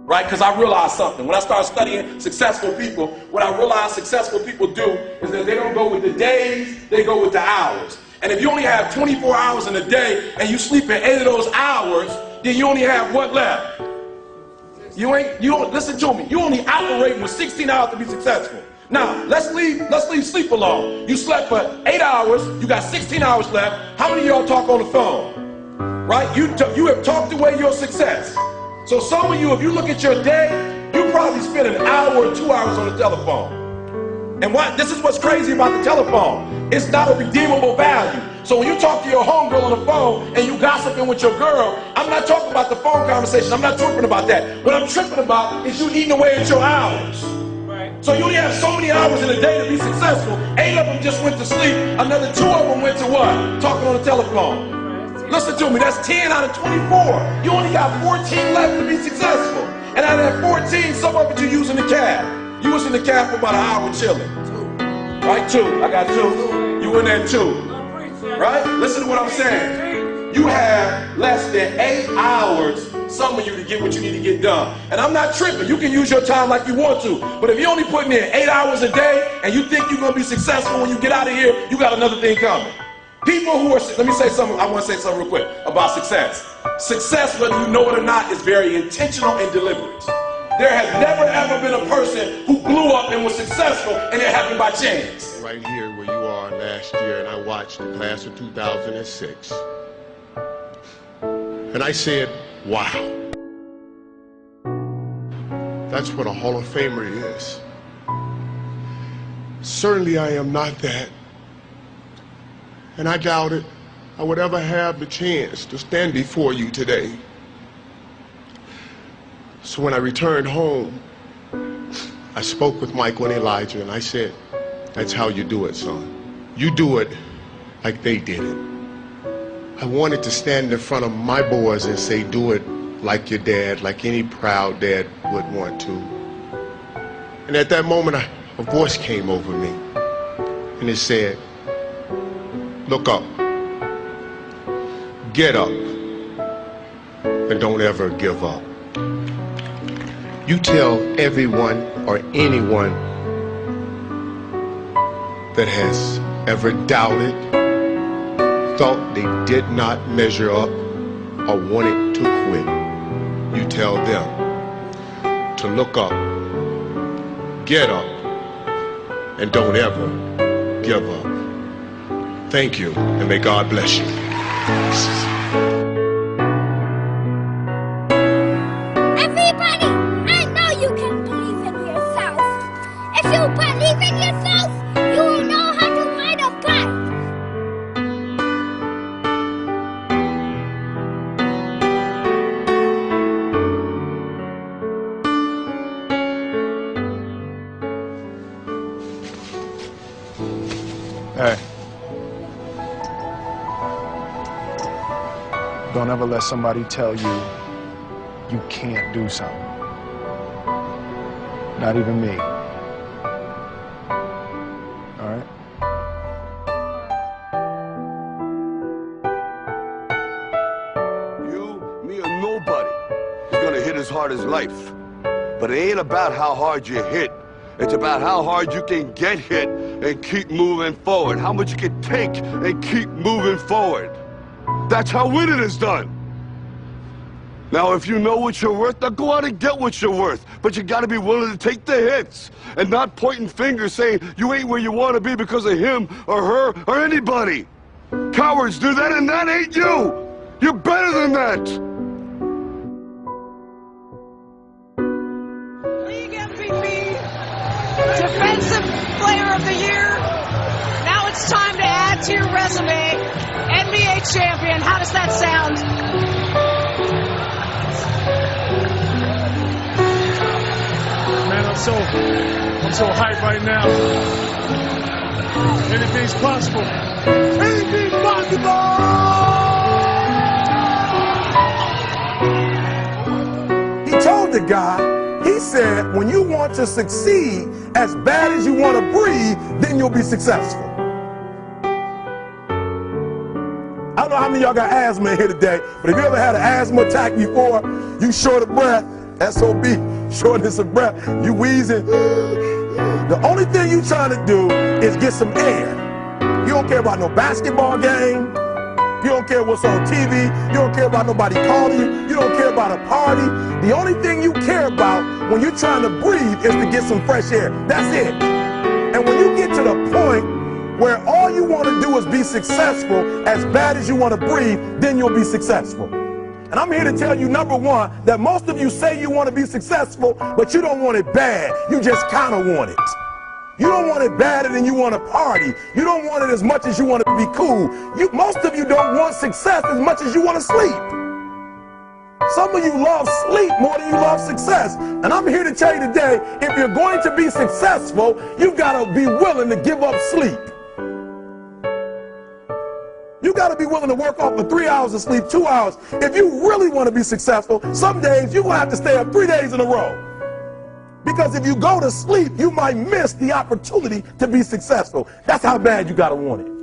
right? Because I realized something. When I started studying successful people, what I realized successful people do is that they don't go with the days, they go with the hours. And if you only have 24 hours in a day and you sleep in 8 of those hours, then you only have what left? Listen to me, you only operating with 16 hours to be successful. Now, let's leave sleep alone. You slept for 8 hours, you got 16 hours left. How many of y'all talk on the phone? Right? You have talked away your success. So some of you, if you look at your day, you probably spend an hour or 2 hours on the telephone. And this is what's crazy about the telephone. It's not a redeemable value. So when you talk to your homegirl on the phone and you gossiping with your girl, I'm not talking about the phone conversation. I'm not tripping about that. What I'm tripping about is you eating away at your hours. Right. So you only have so many hours in a day to be successful. 8 of them just went to sleep. Another 2 of them went to what? Talking on the telephone. Listen to me, that's 10 out of 24. You only got 14 left to be successful. And out of that 14, some of it you're using the cab. You was in the cab for about an hour chilling. Right, 2. I got 2. You in there 2. Right? Listen to what I'm saying. You have less than 8 hours, some of you, to get what you need to get done. And I'm not tripping. You can use your time like you want to. But if you're only putting in 8 hours a day and you think you're going to be successful when you get out of here, you got another thing coming. People who are, let me say something, I want to say something real quick about success. Success, whether you know it or not, is very intentional and deliberate. There has never ever been a person who blew up and was successful and it happened by chance. Right here where you are last year, and I watched the class of 2006. And I said, wow. That's what a Hall of Famer is. Certainly I am not that. And I doubted I would ever have the chance to stand before you today. So when I returned home, I spoke with Michael and Elijah, and I said, that's how you do it, son. You do it like they did it. I wanted to stand in front of my boys and say, do it like your dad, like any proud dad would want to. And at that moment, a voice came over me, and it said, look up, get up, and don't ever give up. You tell everyone or anyone that has ever doubted, thought they did not measure up, or wanted to quit, you tell them to look up, get up, and don't ever give up. Thank you, and may God bless you. Everybody, I know you can believe in yourself. If you believe in yourself, you will know how to ride a bike. Hey. Don't ever let somebody tell you you can't do something. Not even me. All right? You, me, or nobody is gonna hit as hard as life. But it ain't about how hard you hit. It's about how hard you can get hit and keep moving forward. How much you can take and keep moving forward. That's how winning is done. Now, if you know what you're worth, now go out and get what you're worth. But you gotta be willing to take the hits and not pointing fingers saying you ain't where you wanna be because of him or her or anybody. Cowards do that, and that ain't you. You're better than that. League MVP, Defensive Player of the Year. Now it's time to add to your resume. NBA champion. How does that sound? Man, I'm so hyped right now. Anything's possible. Anything's possible! He told the guy, he said, when you want to succeed as bad as you want to breathe, then you'll be successful. I don't know how many of y'all got asthma in here today, but if you ever had an asthma attack before, you short of breath, SOB, shortness of breath, you wheezing. The only thing you trying to do is get some air. You don't care about no basketball game. You don't care what's on TV. You don't care about nobody calling you. You don't care about a party. The only thing you care about when you're trying to breathe is to get some fresh air. That's it. And when you get to the point where all you want to do is be successful as bad as you want to breathe, then you'll be successful. And I'm here to tell you, number one, that most of you say you want to be successful, but you don't want it bad. You just kind of want it. You don't want it badder than you want to party. You don't want it as much as you want to be cool. Most of you don't want success as much as you want to sleep. Some of you love sleep more than you love success. And I'm here to tell you today, if you're going to be successful, you've got to be willing to give up sleep. You got to be willing to work off for 3 hours of sleep, 2 hours. If you really want to be successful, some days you're going to have to stay up 3 days in a row. Because if you go to sleep, you might miss the opportunity to be successful. That's how bad you got to want it.